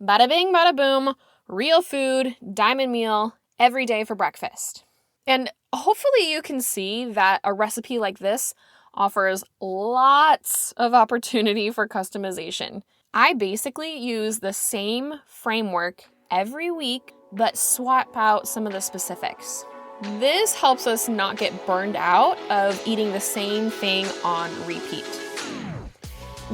Bada bing, bada boom, real food, diamond meal, every day for breakfast. And hopefully you can see that a recipe like this offers lots of opportunity for customization. I basically use the same framework every week, but swap out some of the specifics. This helps us not get burned out of eating the same thing on repeat.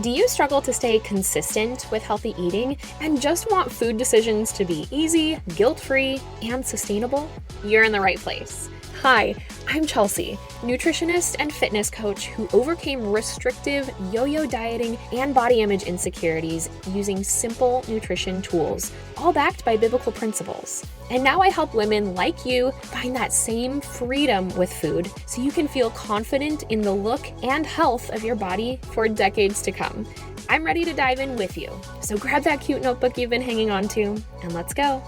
Do you struggle to stay consistent with healthy eating and just want food decisions to be easy, guilt-free, and sustainable? You're in the right place. Hi, I'm Chelsea, nutritionist and fitness coach who overcame restrictive yo-yo dieting and body image insecurities using simple nutrition tools, all backed by biblical principles. And now I help women like you find that same freedom with food so you can feel confident in the look and health of your body for decades to come. I'm ready to dive in with you. So grab that cute notebook you've been hanging on to and let's go.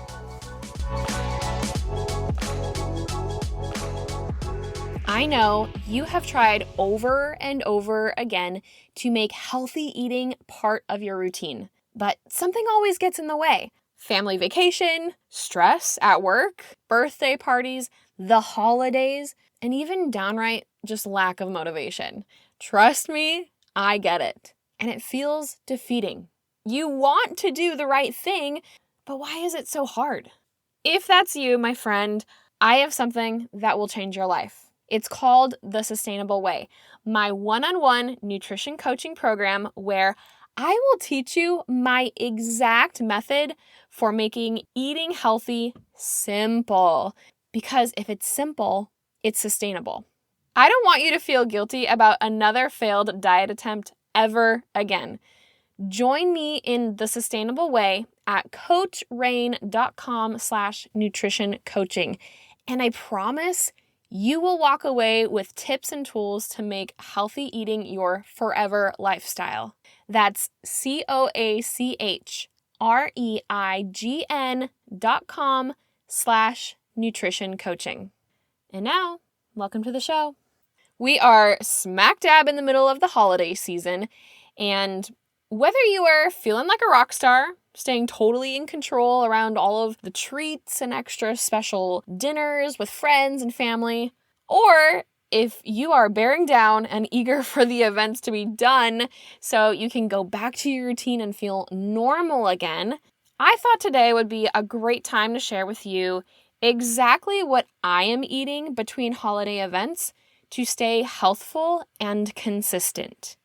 I know you have tried over and over again to make healthy eating part of your routine, but something always gets in the way. Family vacation, stress at work, birthday parties, the holidays, and even downright just lack of motivation. Trust me, I get it. And it feels defeating. You want to do the right thing, but why is it so hard? If that's you, my friend, I have something that will change your life. It's called The Sustainable Way, my one-on-one nutrition coaching program where I will teach you my exact method for making eating healthy simple. Because if it's simple, it's sustainable. I don't want you to feel guilty about another failed diet attempt ever again. Join me in The Sustainable Way at coachrain.com/nutrition coaching. And I promise you will walk away with tips and tools to make healthy eating your forever lifestyle. That's coachreign.com/nutrition coaching. And now, welcome to the show. We are smack dab in the middle of the holiday season, and whether you are feeling like a rock star, staying totally in control around all of the treats and extra special dinners with friends and family, or if you are bearing down and eager for the events to be done so you can go back to your routine and feel normal again, I thought today would be a great time to share with you exactly what I am eating between holiday events to stay healthful and consistent.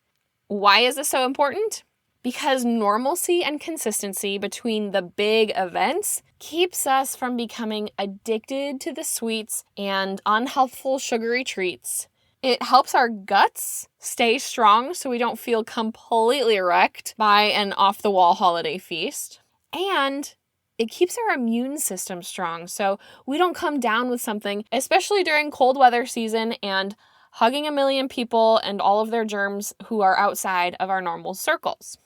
Why is this so important? Because normalcy and consistency between the big events keeps us from becoming addicted to the sweets and unhealthful sugary treats. It helps our guts stay strong so we don't feel completely wrecked by an off-the-wall holiday feast. And it keeps our immune system strong so we don't come down with something, especially during cold weather season and hugging a million people and all of their germs who are outside of our normal circles.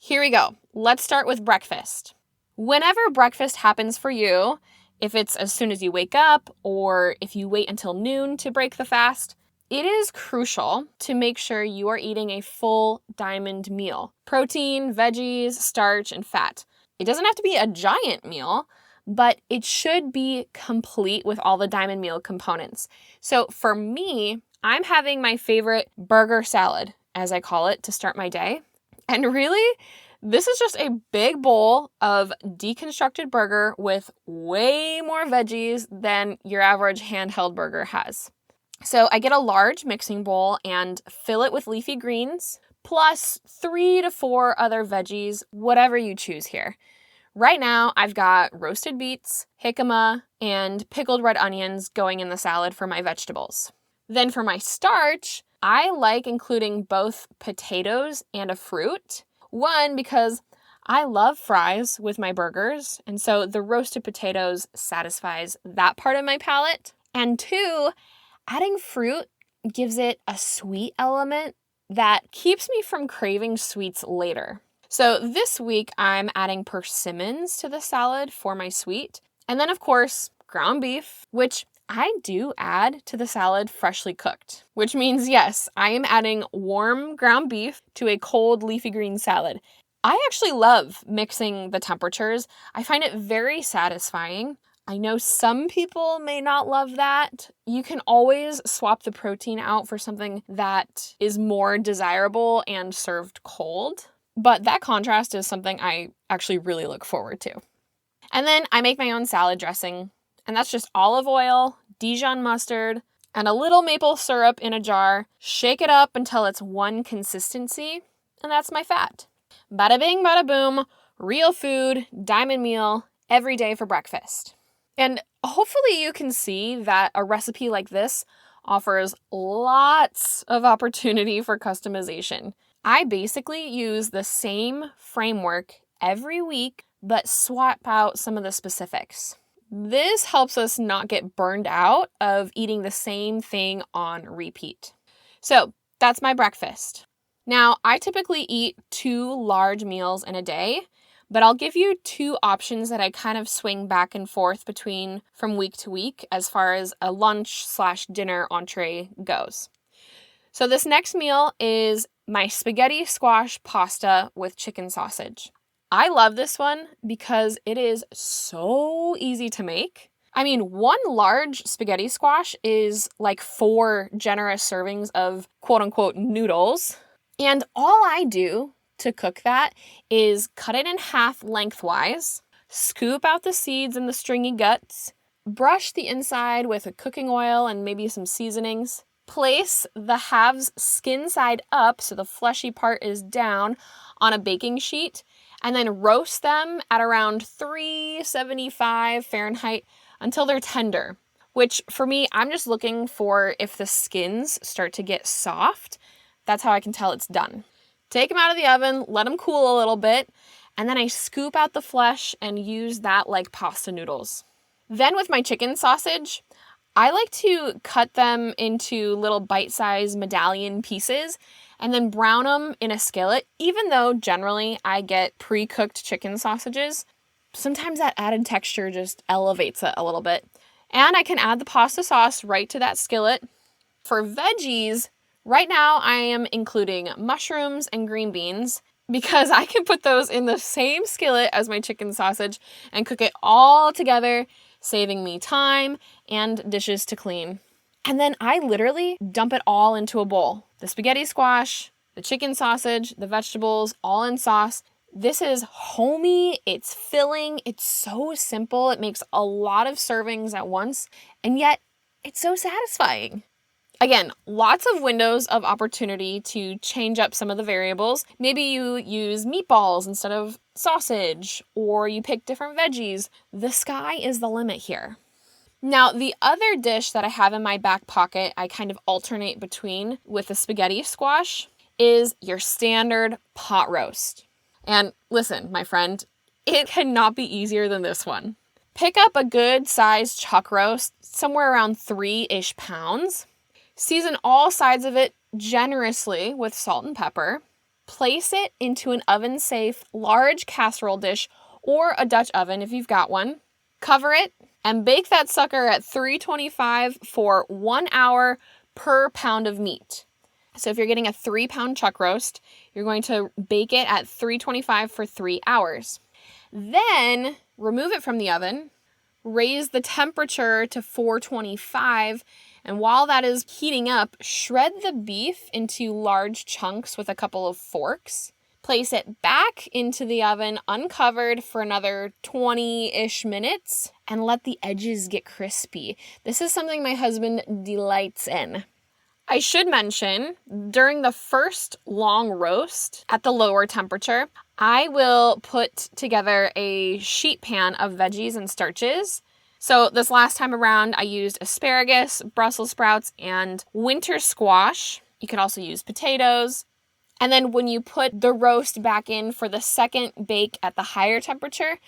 Here we go. Let's start with breakfast. Whenever breakfast happens for you, if it's as soon as you wake up or if you wait until noon to break the fast, it is crucial to make sure you are eating a full diamond meal. Protein, veggies, starch, and fat. It doesn't have to be a giant meal, but it should be complete with all the diamond meal components. So for me, I'm having my favorite burger salad, as I call it, to start my day. And really, this is just a big bowl of deconstructed burger with way more veggies than your average handheld burger has. So I get a large mixing bowl and fill it with leafy greens, plus 3 to 4 other veggies, whatever you choose here. Right now, I've got roasted beets, jicama, and pickled red onions going in the salad for my vegetables. Then for my starch, I like including both potatoes and a fruit. One, because I love fries with my burgers, and so the roasted potatoes satisfies that part of my palate. And 2, adding fruit gives it a sweet element that keeps me from craving sweets later. So this week, I'm adding persimmons to the salad for my sweet. And then, of course, ground beef, which I do add to the salad freshly cooked, which means, yes, I am adding warm ground beef to a cold leafy green salad. I actually love mixing the temperatures. I find it very satisfying. I know some people may not love that. You can always swap the protein out for something that is more desirable and served cold. But that contrast is something I actually really look forward to. And then I make my own salad dressing, and that's just olive oil, Dijon mustard, and a little maple syrup in a jar. Shake it up until it's one consistency, and that's my fat. Bada bing, bada boom, real food, diamond meal, every day for breakfast. And hopefully you can see that a recipe like this offers lots of opportunity for customization. I basically use the same framework every week, but swap out some of the specifics. This helps us not get burned out of eating the same thing on repeat. So that's my breakfast. Now, I typically eat 2 large meals in a day, but I'll give you 2 options that I kind of swing back and forth between from week to week as far as a lunch/dinner entree goes. So this next meal is my spaghetti squash pasta with chicken sausage. I love this one because it is so easy to make. I mean, 1 large spaghetti squash is like 4 generous servings of quote-unquote noodles. And all I do to cook that is cut it in half lengthwise, scoop out the seeds and the stringy guts, brush the inside with a cooking oil and maybe some seasonings, place the halves skin side up so the fleshy part is down on a baking sheet, and then roast them at around 375 Fahrenheit until they're tender, which for me, I'm just looking for if the skins start to get soft. That's how I can tell it's done. Take them out of the oven, let them cool a little bit, and then I scoop out the flesh and use that like pasta noodles. Then with my chicken sausage, I like to cut them into little bite-sized medallion pieces and then brown them in a skillet. Even though generally I get pre-cooked chicken sausages, sometimes that added texture just elevates it a little bit. And I can add the pasta sauce right to that skillet. For veggies, right now I am including mushrooms and green beans because I can put those in the same skillet as my chicken sausage and cook it all together, saving me time and dishes to clean. And then I literally dump it all into a bowl. The spaghetti squash, the chicken sausage, the vegetables, all in sauce. This is homey, it's filling, it's so simple. It makes a lot of servings at once, and yet it's so satisfying. Again, lots of windows of opportunity to change up some of the variables. Maybe you use meatballs instead of sausage, or you pick different veggies. The sky is the limit here. Now, the other dish that I have in my back pocket, I kind of alternate between with the spaghetti squash, is your standard pot roast. And listen, my friend, it cannot be easier than this one. Pick up a good sized chuck roast, somewhere around 3-ish pounds. Season all sides of it generously with salt and pepper. Place it into an oven-safe large casserole dish or a Dutch oven if you've got one. Cover it and bake that sucker at 325 for 1 hour per pound of meat. So if you're getting a 3-pound chuck roast, you're going to bake it at 325 for 3 hours. Then remove it from the oven, raise the temperature to 425, and while that is heating up, shred the beef into large chunks with a couple of forks. Place it back into the oven uncovered for another 20-ish minutes and let the edges get crispy. This is something my husband delights in. I should mention, during the first long roast at the lower temperature, I will put together a sheet pan of veggies and starches. So this last time around, I used asparagus, Brussels sprouts, and winter squash. You can also use potatoes. And then when you put the roast back in for the second bake at the higher temperature,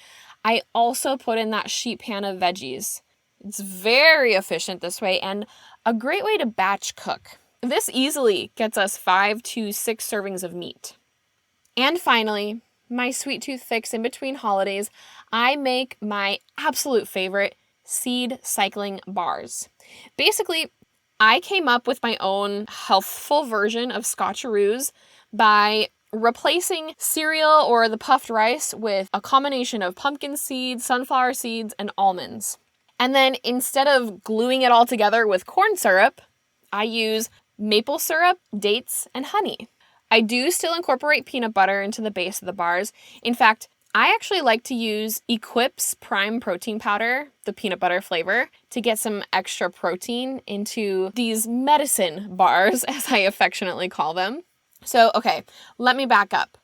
I also put in that sheet pan of veggies. It's very efficient this way and a great way to batch cook. This easily gets us 5 to 6 servings of meat. And finally, my sweet tooth fix in between holidays, I make my absolute favorite seed cycling bars. Basically, I came up with my own healthful version of Scotcheroos by replacing cereal or the puffed rice with a combination of pumpkin seeds, sunflower seeds, and almonds. And then instead of gluing it all together with corn syrup, I use maple syrup, dates, and honey. I do still incorporate peanut butter into the base of the bars. In fact, I actually like to use Equip's Prime Protein Powder, the peanut butter flavor, to get some extra protein into these medicine bars, as I affectionately call them. So, okay, let me back up.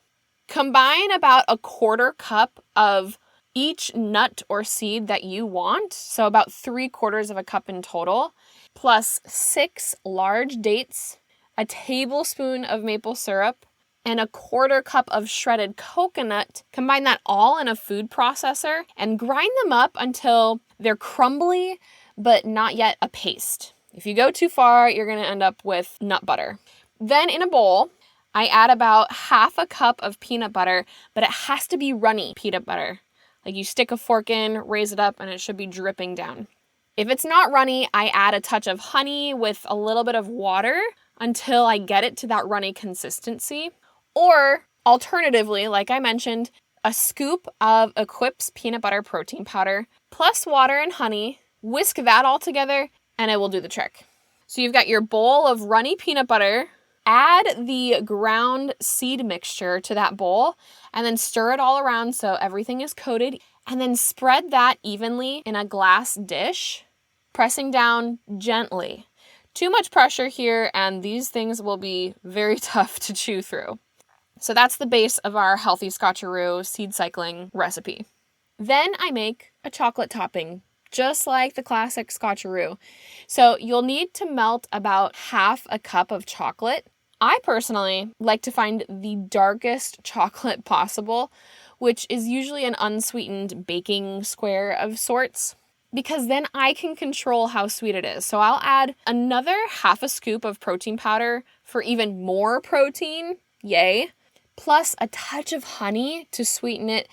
Combine about a 1/4 cup of each nut or seed that you want, so about 3/4 of a cup in total, plus 6 large dates, a tablespoon of maple syrup, and a 1/4 cup of shredded coconut. Combine that all in a food processor and grind them up until they're crumbly, but not yet a paste. If you go too far, you're going to end up with nut butter. Then in a bowl, I add about 1/2 cup of peanut butter, but it has to be runny peanut butter. Like you stick a fork in, raise it up, and it should be dripping down. If it's not runny, I add a touch of honey with a little bit of water until I get it to that runny consistency. Or alternatively, like I mentioned, a scoop of Equip's peanut butter protein powder plus water and honey, whisk that all together, and it will do the trick. So you've got your bowl of runny peanut butter, add the ground seed mixture to that bowl, and then stir it all around so everything is coated, and then spread that evenly in a glass dish, pressing down gently. Too much pressure here, and these things will be very tough to chew through. So that's the base of our healthy scotcheroo seed cycling recipe. Then I make a chocolate topping, just like the classic scotcheroo. So you'll need to melt about 1/2 cup of chocolate. I personally like to find the darkest chocolate possible, which is usually an unsweetened baking square of sorts, because then I can control how sweet it is. So I'll add another 1/2 scoop of protein powder for even more protein, yay, plus a touch of honey to sweeten it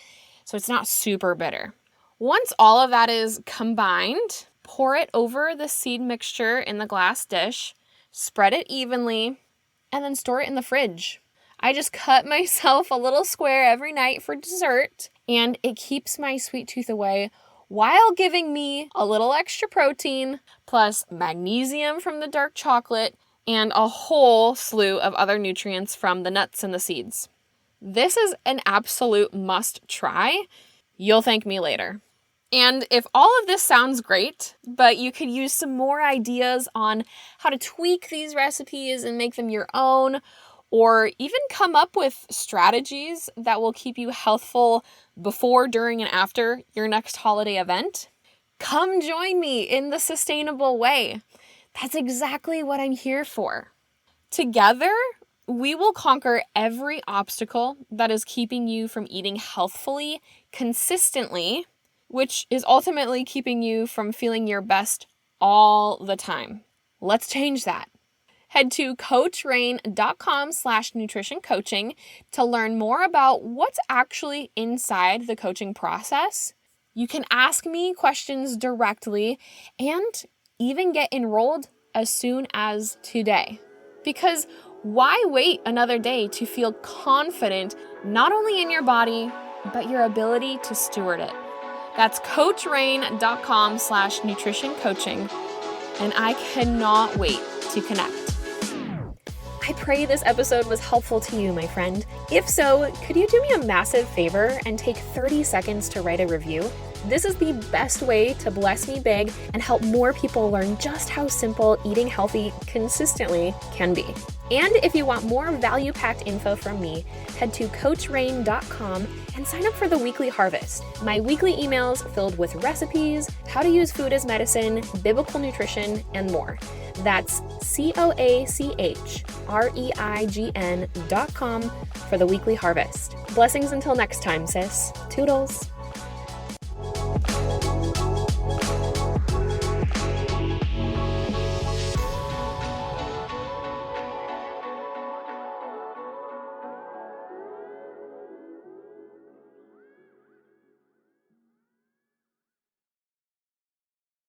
so it's not super bitter. Once all of that is combined, pour it over the seed mixture in the glass dish, spread it evenly, and then store it in the fridge. I just cut myself a little square every night for dessert, and it keeps my sweet tooth away while giving me a little extra protein, plus magnesium from the dark chocolate, and a whole slew of other nutrients from the nuts and the seeds. This is an absolute must try. You'll thank me later. And if all of this sounds great, but you could use some more ideas on how to tweak these recipes and make them your own, or even come up with strategies that will keep you healthful before, during, and after your next holiday event, come join me in the sustainable way. That's exactly what I'm here for. Together, we will conquer every obstacle that is keeping you from eating healthfully, consistently, which is ultimately keeping you from feeling your best all the time. Let's change that. Head to coachrain.com/nutritioncoaching to learn more about what's actually inside the coaching process. You can ask me questions directly and even get enrolled as soon as today. Because why wait another day to feel confident not only in your body, but your ability to steward it? That's coachrain.com/nutritioncoaching, and I cannot wait to connect. I pray this episode was helpful to you, my friend. If so, could you do me a massive favor and take 30 seconds to write a review? This is the best way to bless me big and help more people learn just how simple eating healthy consistently can be. And if you want more value-packed info from me, head to coachrain.com and sign up for the Weekly Harvest, my weekly emails filled with recipes, how to use food as medicine, biblical nutrition, and more. That's coachreign.com for the Weekly Harvest. Blessings until next time, sis. Toodles.